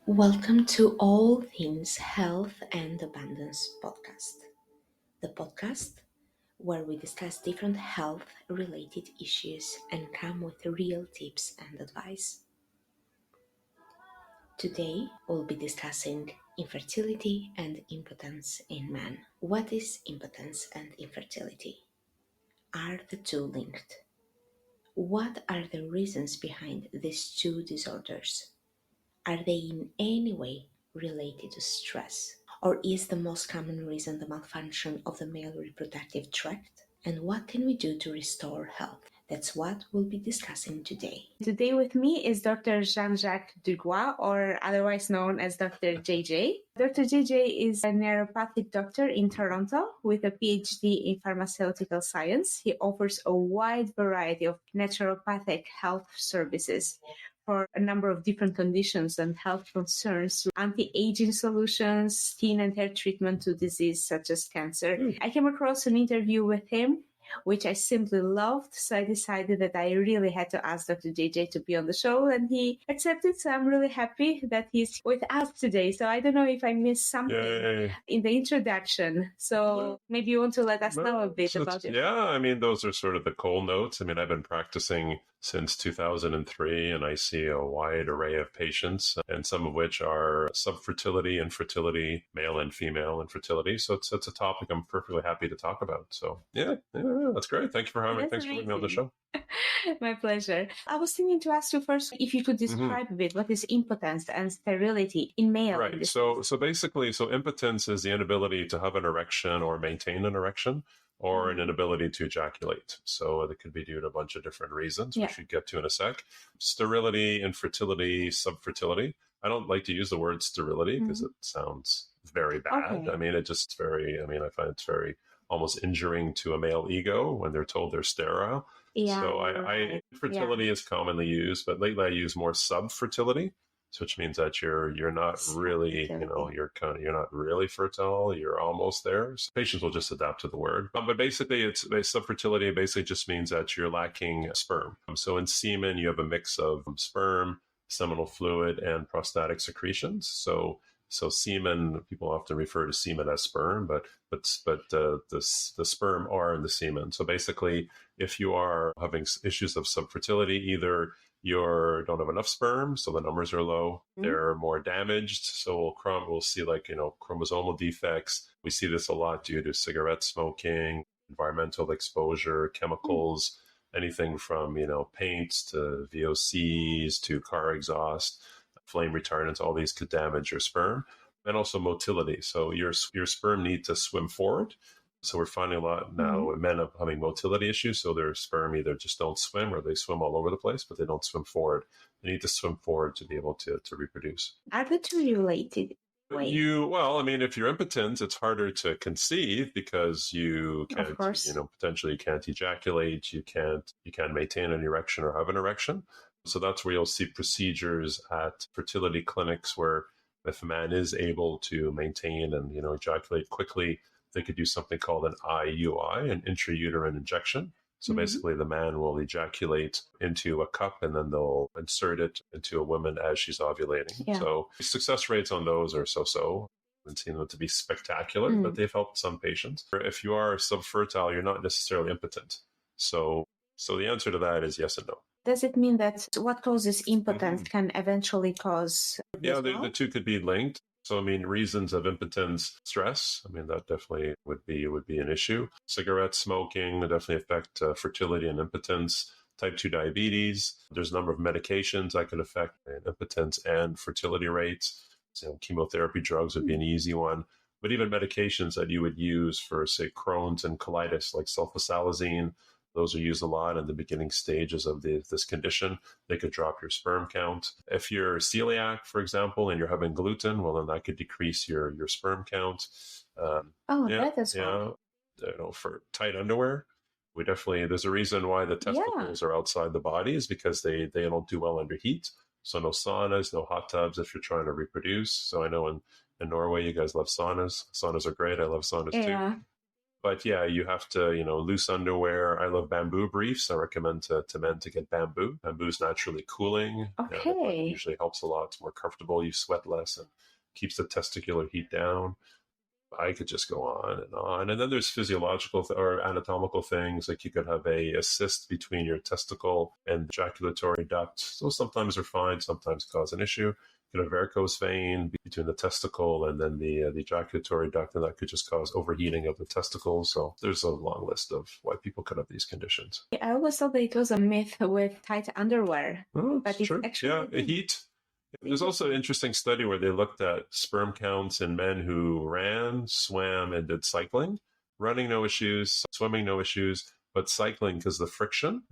Welcome to All Things Health and Abundance podcast, the podcast where we discuss different health related issues and come with real tips and advice. Today, we'll be discussing infertility and impotence in men. What is impotence and infertility? Are the two linked? What are the reasons behind these two disorders? Are they in any way related to stress? Or is the most common reason the malfunction of the male reproductive tract? And what can we do to restore health? That's what we'll be discussing today. Today with me is Dr. Jean-Jacques Dugois, or otherwise known as Dr. JJ. Dr. JJ is a naturopathic doctor in Toronto with a PhD in pharmaceutical science. He offers a wide variety of naturopathic health services for a number of different conditions and health concerns, anti-aging solutions, skin and hair treatment to disease such as cancer. I came across an interview with him, which I simply loved. So I decided that I really had to ask Dr. JJ to be on the show, and he accepted. So I'm really happy that he's with us today. So I don't know if I missed something in the introduction. So maybe you want to let us know a bit about it. Yeah, I mean, those are sort of the coal notes. I mean, I've been practicing since 2003, and I see a wide array of patients, and some of which are subfertility, infertility, male and female infertility. So it's a topic I'm perfectly happy to talk about. So yeah, that's great. Thank you for having me. Thanks for having me on the show. My pleasure. I was thinking to ask you first if you could describe a bit what is impotence and sterility in male. Right. So basically, impotence is the inability to have an erection or maintain an erection, or an inability to ejaculate. So it could be due to a bunch of different reasons, which we get to in a sec. Sterility, infertility, subfertility. I don't like to use the word sterility because it sounds very bad. Okay. I mean, I find it's very almost injuring to a male ego when they're told they're sterile. Yeah, So infertility is commonly used, but lately I use more subfertility. So which means that you're not really, you're not really fertile. You're almost there. So patients will just adapt to the word. But basically, subfertility basically just means that you're lacking sperm. So in semen, you have a mix of sperm, seminal fluid, and prostatic secretions. So semen, people often refer to semen as sperm, but the sperm are in the semen. So basically, if you are having issues of subfertility, either you don't have enough sperm, so the numbers are low. They're more damaged, so we'll see chromosomal defects. We see this a lot due to cigarette smoking, environmental exposure, chemicals, anything from paints to VOCs to car exhaust, flame retardants. All these could damage your sperm, and also motility. So your sperm need to swim forward. So we're finding a lot now men are having motility issues. So their sperm either just don't swim or they swim all over the place, but they don't swim forward. They need to swim forward to be able to reproduce. Are the two related? If you're impotent, it's harder to conceive because you can't, potentially you can't ejaculate, you can't maintain an erection or have an erection. So that's where you'll see procedures at fertility clinics where if a man is able to maintain and, ejaculate quickly, they could do something called an IUI, an intrauterine injection. So basically the man will ejaculate into a cup and then they'll insert it into a woman as she's ovulating. Yeah. So success rates on those are so-so. I haven't seen them to be spectacular, but they've helped some patients. If you are subfertile, you're not necessarily impotent. So the answer to that is yes and no. Does it mean that what causes impotence can eventually cause? Yeah, the two could be linked. So, reasons of impotence, stress, that definitely would be an issue. Cigarette smoking would definitely affect fertility and impotence. Type 2 diabetes. There's a number of medications that can affect impotence and fertility rates. So chemotherapy drugs would be an easy one. But even medications that you would use for, say, Crohn's and colitis, like sulfasalazine, those are used a lot in the beginning stages of this condition. They could drop your sperm count. If you're celiac, for example, and you're having gluten, well, then that could decrease your sperm count. That is for tight underwear, there's a reason why the testicles are outside the body is because they don't do well under heat. So no saunas, no hot tubs if you're trying to reproduce. So I know in Norway, you guys love saunas. Saunas are great. I love saunas too. But yeah, you have to, loose underwear. I love bamboo briefs. I recommend to men to get bamboo. Bamboo's naturally cooling. It Okay. usually helps a lot. It's more comfortable. You sweat less and keeps the testicular heat down. I could just go on and on. And then there's physiological or anatomical things, like you could have a cyst between your testicle and ejaculatory duct. Those sometimes are fine, sometimes cause an issue. You could have varicose vein between the testicle and then the ejaculatory duct, and that could just cause overheating of the testicles. So there's a long list of why people could have these conditions. I always thought that it was a myth with tight underwear. Oh, but it's true. actually Heat. There's also an interesting study where they looked at sperm counts in men who ran, swam, and did cycling. Running, no issues. Swimming, no issues. But cycling, because the friction,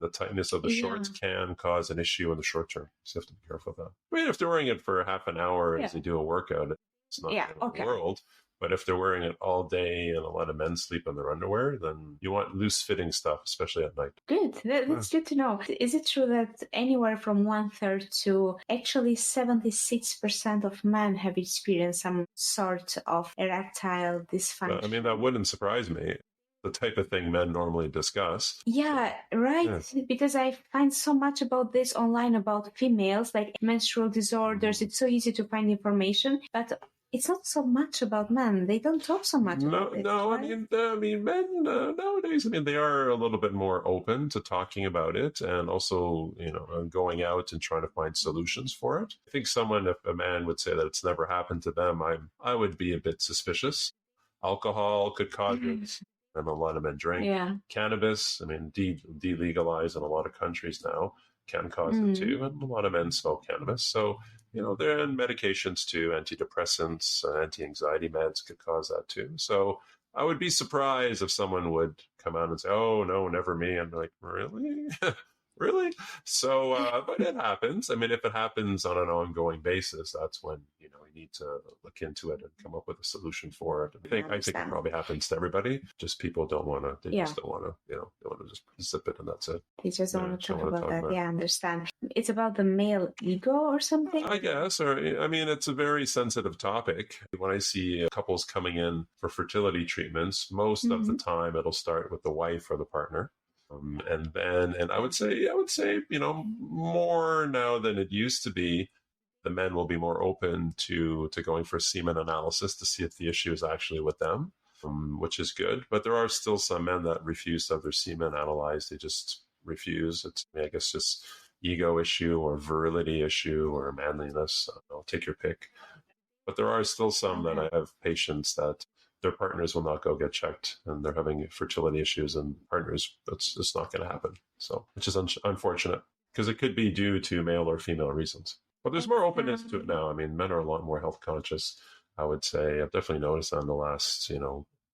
the tightness of the shorts can cause an issue in the short term. So you have to be careful of that. I mean, if they're wearing it for half an hour as they do a workout, it's not the end of the world. But if they're wearing it all day and a lot of men sleep in their underwear, then you want loose-fitting stuff, especially at night. Good. That's good to know. Is it true that anywhere from 1/3 to actually 76% of men have experienced some sort of erectile dysfunction? I mean, that wouldn't surprise me. The type of thing men normally discuss. Yeah, right. Yeah. Because I find so much about this online about females, like menstrual disorders. It's so easy to find information, but it's not so much about men. They don't talk so much about it. No, right? I mean, men nowadays, they are a little bit more open to talking about it, and also, going out and trying to find solutions for it. I think if a man would say that it's never happened to them, I would be a bit suspicious. Alcohol could cause it, and a lot of men drink. Yeah. Cannabis, delegalized in a lot of countries now, can cause it too, and a lot of men smoke cannabis. So, there are medications too, antidepressants, anti-anxiety meds could cause that too. So I would be surprised if someone would come out and say, "Oh, no, never me." I'm like, really? Really? So, but it happens. I mean, if it happens on an ongoing basis, that's when, you need to look into it and come up with a solution for it. I think it probably happens to everybody. Just people don't want to, just don't want to, they want to just zip it and that's it. They just don't want to talk about that. Yeah, I understand. It's about the male ego or something? I guess, it's a very sensitive topic. When I see couples coming in for fertility treatments, most of the time it'll start with the wife or the partner. And I would say, more now than it used to be, the men will be more open to going for semen analysis to see if the issue is actually with them, which is good. But there are still some men that refuse to have their semen analyzed. They just refuse. It's, I guess, just ego issue or virility issue or manliness. I'll take your pick. But there are still some that I have patients that their partners will not go get checked and they're having fertility issues, and partners, it's just not going to happen. So, which is unfortunate because it could be due to male or female reasons. But there's more openness to it now. I mean, men are a lot more health conscious, I would say. I've definitely noticed that in the last,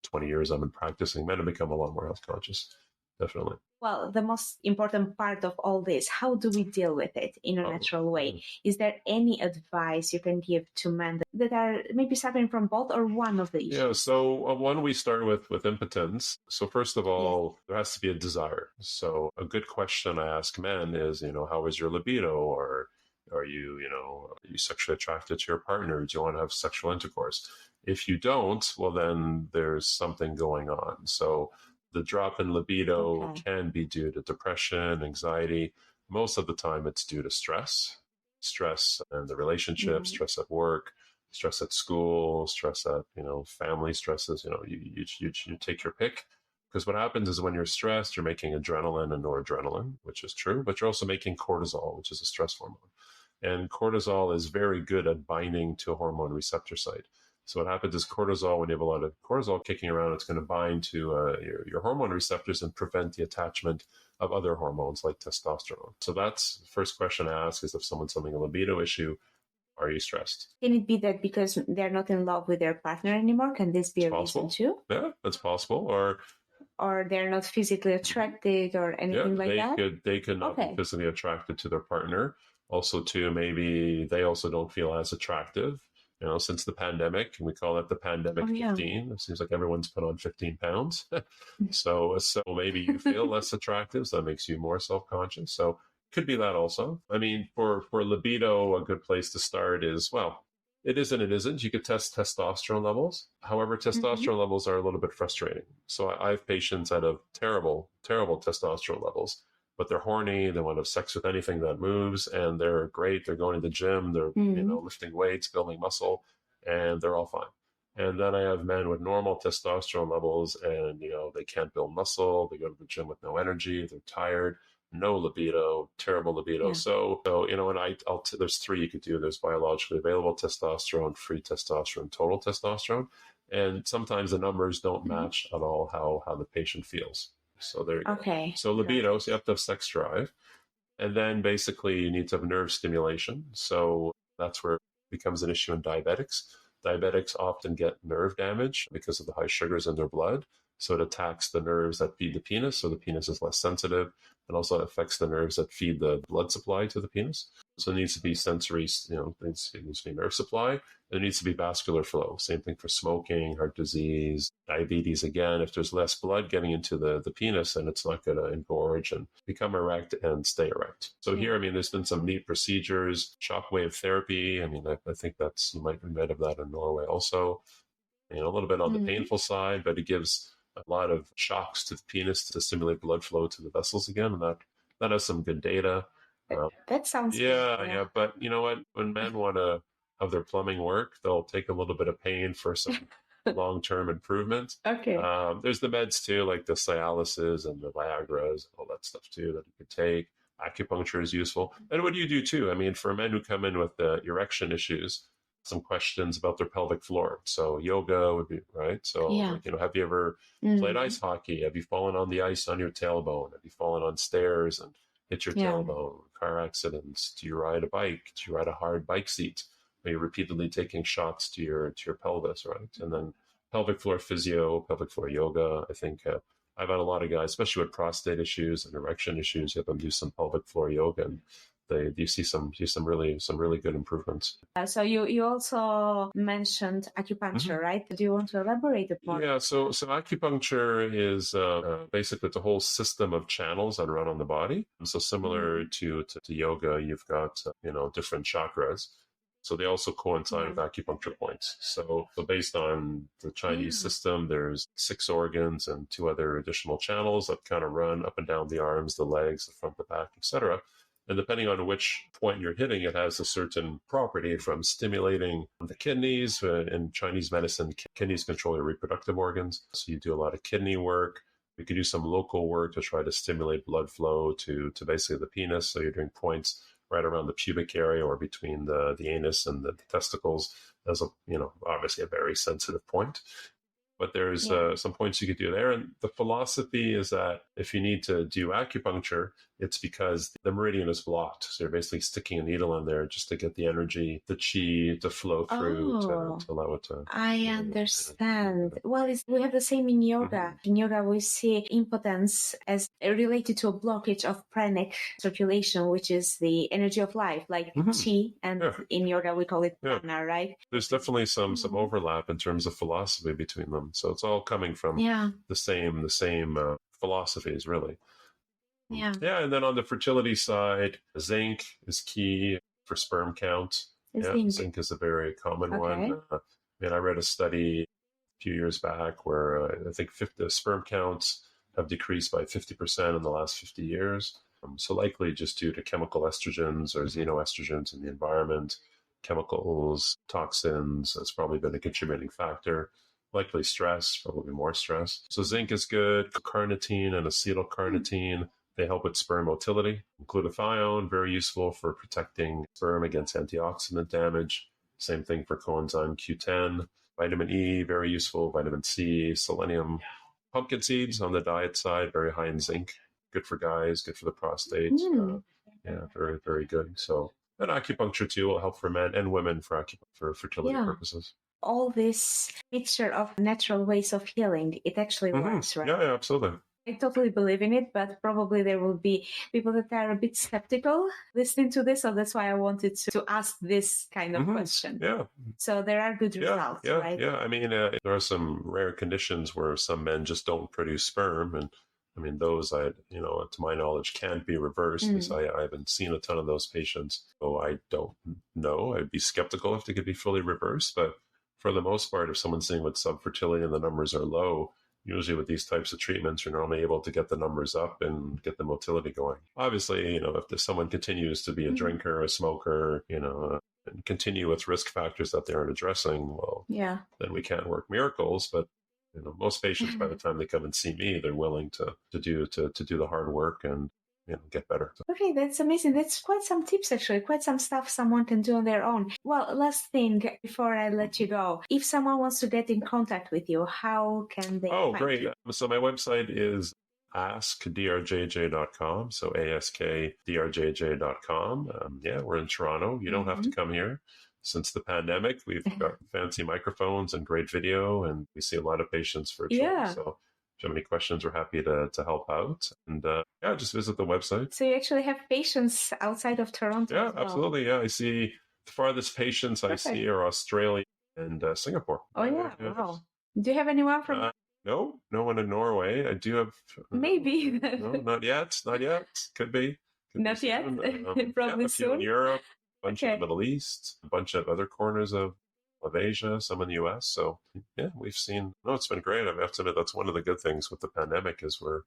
20 years I've been practicing. Men have become a lot more health conscious. Definitely. Well, the most important part of all this, how do we deal with it in a natural way? Is there any advice you can give to men that are maybe suffering from both or one of the issues? Yeah, so one, we start with impotence. So first of all, there has to be a desire. So a good question I ask men is, how is your libido? Or are you sexually attracted to your partner? Do you want to have sexual intercourse? If you don't, well, then there's something going on. So the drop in libido can be due to depression, anxiety. Most of the time it's due to stress in the relationship, stress at work, stress at school, stress at, family stresses. You take your pick. Because what happens is when you're stressed, you're making adrenaline and noradrenaline, which is true, but you're also making cortisol, which is a stress hormone. And cortisol is very good at binding to a hormone receptor site. So what happens is cortisol, when you have a lot of cortisol kicking around, it's going to bind to your hormone receptors and prevent the attachment of other hormones like testosterone. So that's the first question I ask is if someone's having a libido issue, are you stressed? Can it be that because they're not in love with their partner anymore? Can this be a reason too? Yeah, that's possible. Or they're not physically attracted or anything like that? They could not be physically attracted to their partner. Also, too, maybe they also don't feel as attractive. Since the pandemic, and we call it the pandemic 15. It seems like everyone's put on 15 pounds. So maybe you feel less attractive, so that makes you more self-conscious. So could be that also. I mean, for libido, a good place to start is, It is and it isn't. You could test testosterone levels. However, testosterone levels are a little bit frustrating. So I have patients that have terrible, terrible testosterone levels, but they're horny. They want to have sex with anything that moves, and they're great. They're going to the gym. They're lifting weights, building muscle, and they're all fine. And then I have men with normal testosterone levels, and they can't build muscle. They go to the gym with no energy. They're tired, no libido, terrible libido. Yeah. So and there's three you could do. There's biologically available testosterone, free testosterone, total testosterone, and sometimes the numbers don't match at all how the patient feels. So there you go. Okay. So libido, so you have to have sex drive. And then basically you need to have nerve stimulation. So that's where it becomes an issue in diabetics. Diabetics often get nerve damage because of the high sugars in their blood. So it attacks the nerves that feed the penis. So the penis is less sensitive. It also affects the nerves that feed the blood supply to the penis. So it needs to be sensory, it needs to be nerve supply. There needs to be vascular flow. Same thing for smoking, heart disease, diabetes. Again, if there's less blood getting into the penis, then it's not going to engorge and become erect and stay erect. So here, there's been some neat procedures, shockwave therapy. I think you might have read of that in Norway also. A little bit on the painful side, but it gives a lot of shocks to the penis to stimulate blood flow to the vessels again. And that has some good data. That sounds good. Yeah. But you know what? When men want to have their plumbing work, they'll take a little bit of pain for some long-term improvement. Okay. There's the meds too, like the Cialises and the Viagras, all that stuff too that you could take. Acupuncture is useful. And what do you do too? For men who come in with erection issues, some questions about their pelvic floor. So yoga would be right. So have you ever played ice hockey? Have you fallen on the ice on your tailbone? Have you fallen on stairs and hit your tailbone? Car accidents? Do you ride a bike? Do you ride a hard bike seat? Are you repeatedly taking shots to your pelvis, right? And then pelvic floor physio, pelvic floor yoga. I think I've had a lot of guys, especially with prostate issues and erection issues, you have them do some pelvic floor yoga, and you see some really good improvements. So you also mentioned acupuncture, right? Do you want to elaborate a bit more? Yeah, so acupuncture is basically the whole system of channels that run on the body. So similar to yoga, you've got different chakras. So they also coincide with acupuncture points. So based on the Chinese system, there's 6 organs and 2 other additional channels that kind of run up and down the arms, the legs, the front, the back, etc. And depending on which point you're hitting, it has a certain property, from stimulating the kidneys. In Chinese medicine, kidneys control your reproductive organs. So you do a lot of kidney work. You can do some local work to try to stimulate blood flow to basically the penis. So you're doing points right around the pubic area or between the anus and the testicles. As obviously a very sensitive point. But there's some points you could do there. And the philosophy is that if you need to do acupuncture, it's because the meridian is blocked. So you're basically sticking a needle in there just to get the energy, the chi to flow through to allow it to. I understand. Well, we have the same in yoga. In yoga, we see impotence as related to a blockage of pranic circulation, which is the energy of life, like chi. And in yoga, we call it prana, right? There's definitely some overlap in terms of philosophy between them. So it's all coming from the same philosophies, really. Yeah. And then on the fertility side, zinc is key for sperm count. Zinc is a very common one. I read a study a few years back where I think the sperm counts have decreased by 50% in the last 50 years. So likely just due to chemical estrogens or xenoestrogens in the environment, chemicals, toxins, that's probably been a contributing factor. Likely stress, probably more stress. So zinc is good. Carnitine and acetylcarnitine, they help with sperm motility. Glutathione, very useful for protecting sperm against antioxidant damage. Same thing for coenzyme Q10. Vitamin E, very useful. Vitamin C, selenium. Pumpkin seeds on the diet side, very high in zinc. Good for guys, good for the prostate. Very, very good. So, and acupuncture too will help for men and women for fertility purposes. All this mixture of natural ways of healing, it actually works, right? Yeah, absolutely. I totally believe in it, but probably there will be people that are a bit skeptical listening to this, so that's why I wanted to ask this kind of question. Yeah. So there are good results, right? Yeah. There are some rare conditions where some men just don't produce sperm, and I mean, those to my knowledge, can't be reversed. At least I haven't seen a ton of those patients, so I don't know. I'd be skeptical if they could be fully reversed. But for the most part, if someone's seeing with subfertility and the numbers are low, usually with these types of treatments, you're normally able to get the numbers up and get the motility going. Obviously, if someone continues to be a drinker, a smoker, and continue with risk factors that they aren't addressing, well, then we can't work miracles. But most patients, by the time they come and see me, they're willing to do the hard work and get better. Okay, that's amazing. That's quite some tips, actually, quite some stuff someone can do on their own. Well, last thing before I let you go, if someone wants to get in contact with you, how can they find great. you? So my website is askdrjj.com. So askdrjj.com. We're in Toronto. You don't have to come here. Since the pandemic, we've got fancy microphones and great video, and we see a lot of patients virtually. Yeah. So if you have any questions, we're happy to help out. And just visit the website. So you actually have patients outside of Toronto? Yeah, absolutely. Yeah, I see the farthest patients I see are Australia and Singapore. Oh, yeah. Wow. Do you have anyone from... No one in Norway. I do have... Maybe. No, not yet. Not yet. Could be. Not yet. Probably a few soon. in Europe, a bunch in the Middle East, a bunch of other corners of Asia, some in the US. So yeah, we've seen... No, it's been great. I have to admit, that's one of the good things with the pandemic is we're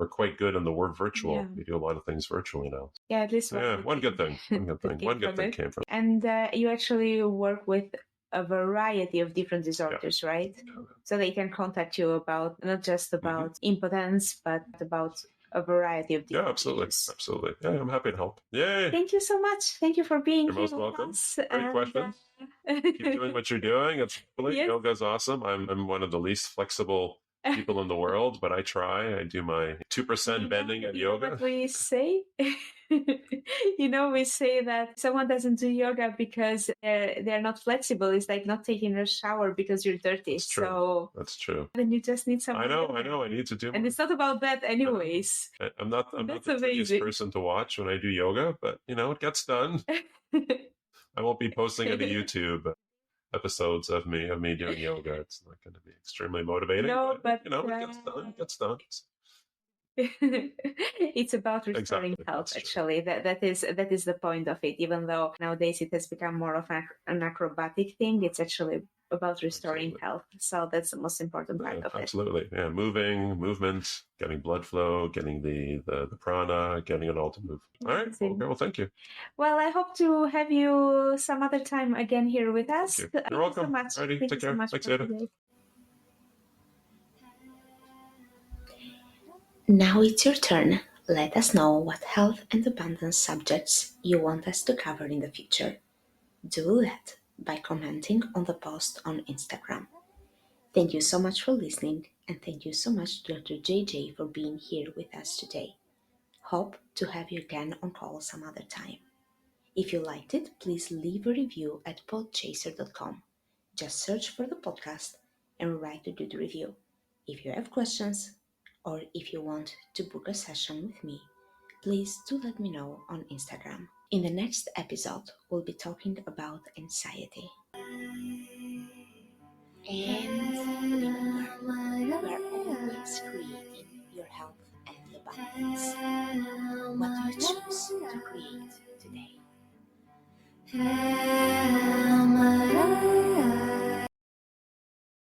quite good in the word virtual. Yeah. We do a lot of things virtually now. Yeah, at least one good thing. One good thing. One good thing came from it. And you actually work with a variety of different disorders, right? So they can contact you about not just about impotence, but about a variety of different issues. Absolutely. Yeah, I'm happy to help. Yay! Thank you so much. Thank you for being here. You're most welcome. Great questions. Keep doing what you're doing. It's yoga's awesome. I'm one of the least flexible people in the world, but I try. I do my 2% bending at yoga. What we say? We say that someone doesn't do yoga because they're not flexible. It's like not taking a shower because you're dirty. That's true. So that's true. Then you just need some. I know. I need to do more. And it's not about that anyways. I'm not the prettiest person to watch when I do yoga, but it gets done. I won't be posting any YouTube episodes of me doing yoga. It's not going to be extremely motivating. No, but it gets done. It gets done. It's about restoring health. Actually, that is the point of it. Even though nowadays it has become more of an acrobatic thing, it's actually about restoring health. So that's the most important part of it. Absolutely, yeah. Movement, getting blood flow, getting the prana, getting it all to move. All right. Okay. Well, thank you. Well, I hope to have you some other time again here with us. You're welcome. Thank you so much. Alrighty, take care. So much. Thanks, Ada. Now it's your turn. Let us know what health and abundance subjects you want us to cover in the future. Do that by commenting on the post on Instagram. Thank you so much for listening, and thank you so much to Dr. JJ for being here with us today. Hope to have you again on call some other time. If you liked it, please leave a review at podchaser.com. Just search for the podcast and write to do the review. If you have questions, or if you want to book a session with me, please do let me know on Instagram. In the next episode, we'll be talking about anxiety. And remember, you are always creating your health and abundance. What do you choose to create today?